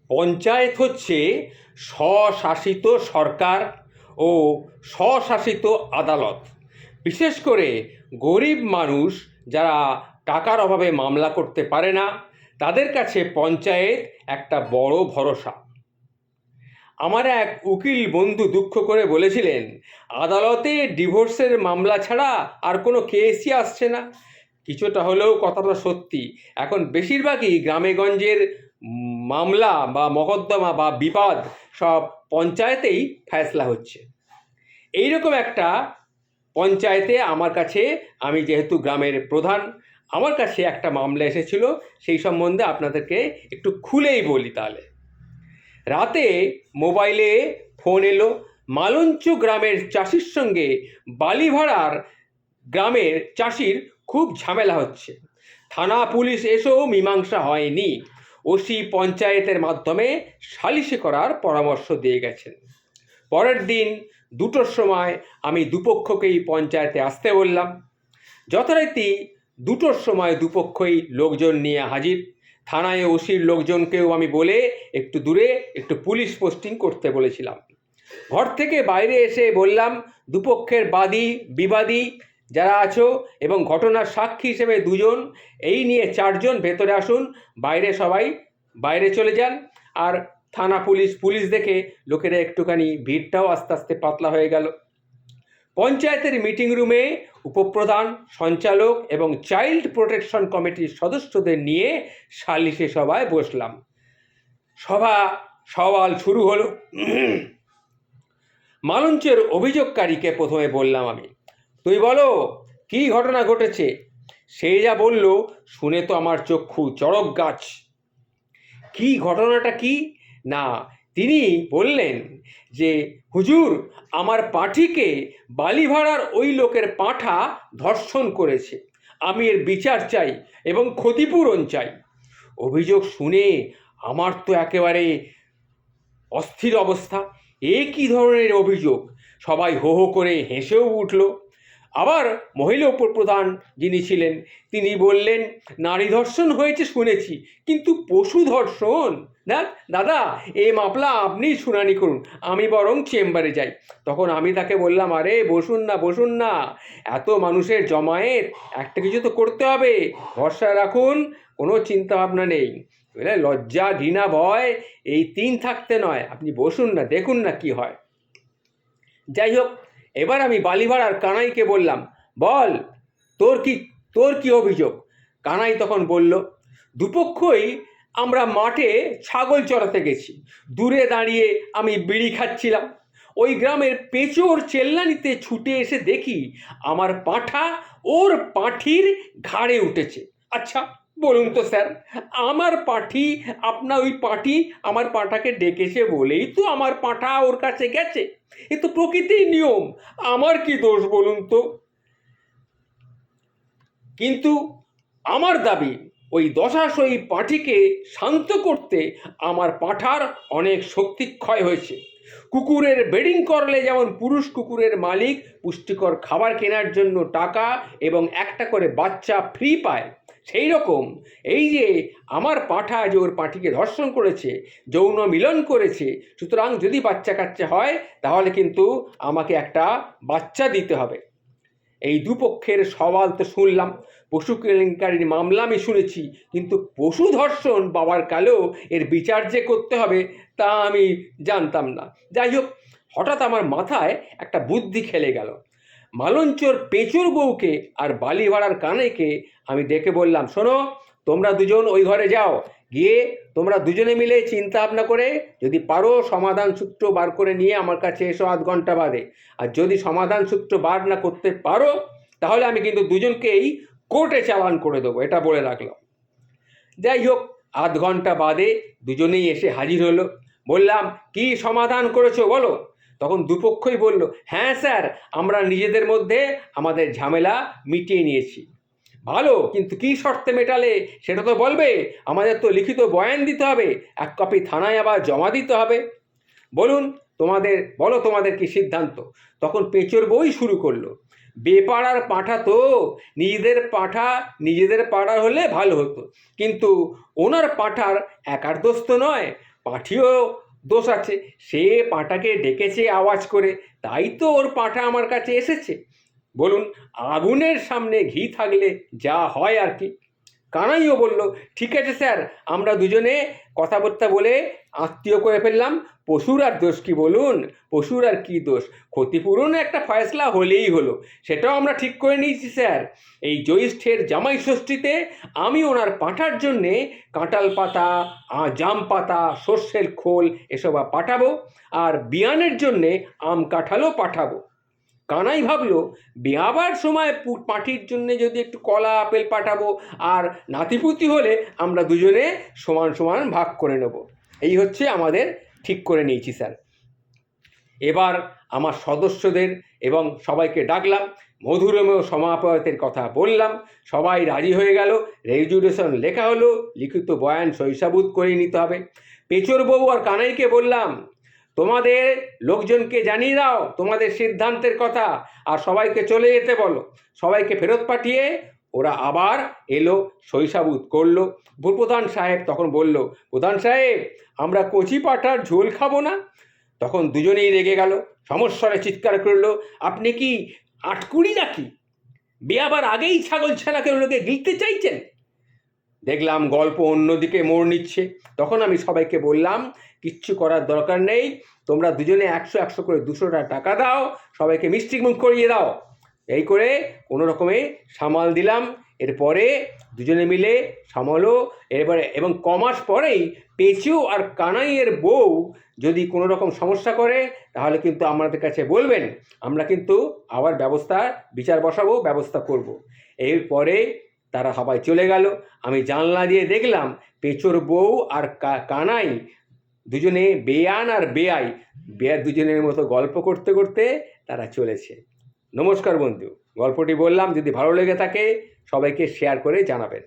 পঞ্চায়েত হচ্ছে স্বশাসিত সরকার ও স্বশাসিত আদালত। বিশেষ করে গরিব মানুষ যারা টাকার অভাবে মামলা করতে পারে না, তাদের কাছে পঞ্চায়েত একটা বড় ভরসা। আমার এক উকিল বন্ধু দুঃখ করে বলেছিলেন, আদালতে ডিভোর্সের মামলা ছাড়া আর কোনো কেসই আসছে না। কিছুটা হলেও কথাটা সত্যি। এখন বেশিরভাগই গ্রামেগঞ্জের মামলা বা মকদ্দমা বা বিবাদ সব পঞ্চায়েতেই ফয়সলা হচ্ছে। এইরকম একটা পঞ্চায়েতে আমার কাছে, আমি যেহেতু গ্রামের প্রধান, আমার কাছে একটা মামলা এসেছিল। সেই সম্বন্ধে আপনাদেরকে একটু খুলেই বলি তাহলে। রাতে মোবাইলে ফোন এলো, মালঞ্চ গ্রামের চাষির সঙ্গে বালিভাড়ার গ্রামের চাষির খুব ঝামেলা হচ্ছে। থানা পুলিশ এসেও মীমাংসা হয়নি। ওসি পঞ্চায়েতের মাধ্যমে সালিশি করার পরামর্শ দিয়ে গেছেন। পরের দিন 2টোর সময় আমি দুপক্ষকেই পঞ্চায়েতে আসতে বললাম। যথারীতি 2টোর সময় দুপক্ষই লোকজন নিয়ে হাজির। থানায় ওসির লোকজনকেও আমি বলে একটু দূরে একটু পুলিশ পোস্টিং করতে বলেছিলাম। ঘর থেকে বাইরে এসে বললাম, দুপক্ষের বাদী বিবাদী যারা আছো এবং ঘটনার সাক্ষী হিসেবে 2জন, এই নিয়ে 4জন ভেতরে আসুন, বাইরে সবাই বাইরে চলে যান। আর থানা পুলিশ দেখে লোকেরা একটুখানি ভিড়টাও আস্তে আস্তে পাতলা হয়ে গেল। পঞ্চায়েতের মিটিং রুমে উপপ্রধান, সঞ্চালক এবং চাইল্ড প্রোটেকশন কমিটির সদস্যদের নিয়ে সালিশি সভায় বসলাম। সওয়াল শুরু হলো। মালঞ্চের অভিযোগকারীকে প্রথমে বললাম আমি, তুই বলো কি ঘটনা ঘটেছে। সে যা বলল শুনে তো আমার চক্ষু চড়ক গাছ। কি ঘটনাটা কি না, তিনি বললেন যে, হুজুর, আমার পাঁঠিকে বালিভাড়ার ওই লোকের পাঁঠা ধর্ষণ করেছে। আমি এর বিচার চাই এবং ক্ষতিপূরণ চাই। অভিযোগ শুনে আমার তো একেবারে অস্থির অবস্থা। এ কি ধরনের অভিযোগ? সবাই হো হো করে হেসেও উঠল। আবার মহিলা উপপ্রধান যিনি ছিলেন তিনি বললেন, নারী ধর্ষণ হয়েছে শুনেছি, কিন্তু পশু ধর্ষণ না দাদা, এ মামলা আপনি শুনানি করুন, আমি বরং চেম্বারে যাই। তখন আমি তাকে বললাম, আরে বসুন না, এত মানুষের জমায়েত, একটা কিছু তো করতে হবে, ভরসা রাখুন, কোনো চিন্তা ভাবনা নেই। লজ্জা ঘৃণা ভয় এই 3 থাকতে নয়, আপনি বসুন না, দেখুন না কি হয়। যাই হোক, এবার আমি বালিভাড়ার কানাইকে বললাম, বল তোর কি অভিযোগ। কানাই তখন বলল, দুপক্ষই আমরা মাঠে ছাগল চড়াতে গেছি। দূরে দাঁড়িয়ে আমি বিড়ি খাচ্ছিলাম। ওই গ্রামের পেঁচোর চেল্লানিতে ছুটে এসে দেখি আমার পাঁঠা ওর পাঁঠির ঘাড়ে উঠেছে। আচ্ছা বলুন তো স্যার, আমার পাঁঠি ওই পাঁঠি আমার পাঁঠাকে ডেকেছে বলেই তো আমার পাঁঠা ওর কাছে গেছে। এ তো প্রকৃতির নিয়ম, আমার কি দোষ বলুন তো। কিন্তু আমার দাবি, ওই দশাশয়ী পাঁঠিকে শান্ত করতে আমার পাঁঠার অনেক শক্তি ক্ষয় হয়েছে। কুকুরের ব্রিডিং করলে যেমন পুরুষ কুকুরের মালিক পুষ্টিকর খাবার কেনার জন্য টাকা এবং একটা করে বাচ্চা ফ্রি পায়, সেই রকম এই যে আমার পাঁঠা যে ওর পাঁঠিকে ধর্ষণ করেছে, যৌন মিলন করেছে, সুতরাং যদি বাচ্চা কাচ্চা হয় তাহলে কিন্তু আমাকে একটা বাচ্চা দিতে হবে। এই দুপক্ষের সওয়াল তো শুনলাম, পশু কেলেঙ্কারির মামলা আমি শুনেছি, কিন্তু পশু ধর্ষণ বাবার কালেও এর বিচার যে করতে হবে তা আমি জানতাম না। যাই হোক, হঠাৎ আমার মাথায় একটা বুদ্ধি খেলে গেল। মালঞ্চর পেঁচুর বউকে আর বালিভাড়ার কানাইকে আমি ডেকে বললাম, শোনো, তোমরা 2জন ওই ঘরে যাও, গিয়ে তোমরা 2জনে মিলে চিন্তা ভাবনা করে যদি পারো সমাধান সূত্র বার করে নিয়ে আমার কাছে এসো 8 ঘন্টা বাদে। আর যদি সমাধান সূত্র বার না করতে পারো তাহলে আমি কিন্তু 2জনকেই কোর্টে চালান করে দেবো, এটা বলে রাখলাম। যাই হোক, 8 ঘন্টা বাদে 2জনেই এসে হাজির হলো। বললাম, কি সমাধান করেছো বলো। তখন দুপক্ষই বলল, হ্যাঁ স্যার, আমরা নিজেদের মধ্যে আমাদের ঝামেলা মিটিয়ে নিয়েছি। ভালো, কিন্তু কি শর্তে মেটালে সেটা তো বলবে, আমাদের তো লিখিত বয়ান দিতে হবে, 1 কপি থানায় আবার জমা দিতে হবে। বলো তোমাদের কি সিদ্ধান্ত। তখন পেঁচোর বই শুরু করলো, বেপাড়ার পাঁঠা তো নিজেদের পাড়ার হলে ভালো হতো, কিন্তু ওনার পাঁঠার একার দোষ তো নয়, পাঁঠিও দোষ আছে, সে পাঁঠাকে ডেকেছে আওয়াজ করে, তাই তো ওর পাঁঠা আমার কাছে এসেছে। বলুন, আগুনের সামনে ঘি থাকলে যা হয় আর কি। কানাইও বলল, ঠিক আছে স্যার, আমরা দুজনে কথাবার্তা বলে আত্মীয় করে ফেললাম, পশুর আর দোষ কি বলুন, পশুর আর কি দোষ, ক্ষতিপূরণ একটা ফয়সলা হলেই হলো, সেটাও আমরা ঠিক করে নিয়েছি স্যার। এই জ্যৈষ্ঠের জামাই ষষ্ঠীতে আমি ওনার পাঁঠার জন্যে কাঁঠাল পাতা, জাম পাতা, সর্ষের খোল এসব পাঠাবো, আর বিয়ানের জন্যে আম কাঁঠালও পাঠাবো। কানাই ভাবলো, বিয়াবার সময় পাঁঠির জন্য যদি একটু কলা আপেল পাঠাবো, আর নাতিপুতি হলে আমরা দুজনে সমান সমান ভাগ করে নেব। এই হচ্ছে আমাদের ঠিক করে নিয়েছি স্যার। এবার আমার সদস্যদের এবং সবাইকে ডাকলাম, মধুরমেয় সমাপয়তের কথা বললাম, সবাই রাজি হয়ে গেল। রেজুলেশন লেখা হলো, লিখিত বয়ান সহিসাবুত করে নিতে হবে। পেঁচোর বউ আর কানাইকে বললাম, তোমাদের লোকজনকে জানিয়ে দাও তোমাদের সিদ্ধান্তের কথা, আর সবাইকে চলে যেতে বলো। সবাইকে ফেরত পাঠিয়ে ওরা আবার এলো, সহিসাবুত করলো। ভূপ্রধান সাহেব তখন বলল, প্রধান সাহেব, আমরা কচি পাঁঠার ঝোল খাবো না। তখন দুজনেই রেগে গেল, সমস্বরে চিৎকার করলো, আপনি কি আটকুড়ি নাকি? বিয়াবার আগেই ছাগল ছানাকে লোকে গিলতে চাইছেন? দেখলাম গল্প অন্যদিকে মোড় নিচ্ছে। তখন আমি সবাইকে বললাম, কিচ্ছু করার দরকার নেই, তোমরা দুজনে 100 করে 200 টাকা দাও, সবাইকে মিষ্টি মুখ করিয়ে দাও। এই করে কোনো রকমে সামাল দিলাম। এরপরে দুজনে মিলে সামালো। এরপরে এবং কমাস পরেই পেঁচু আর কানাইয়ের বউ যদি কোনো রকম সমস্যা করে, তাহলে কিন্তু আমাদের কাছে বলবেন, আমরা কিন্তু আবার বিচার বসাবো, ব্যবস্থা করব। এরপরে তারা সবাই চলে গেল। আমি জানলা দিয়ে দেখলাম পেঁচোর বউ আর কানাই দুজনে বেয়ান আর বেয়াই দুজনের মতো গল্প করতে করতে তারা চলেছে। নমস্কার বন্ধু, গল্পটি বললাম, যদি ভালো লেগে থাকে সবাইকে শেয়ার করে জানাবেন।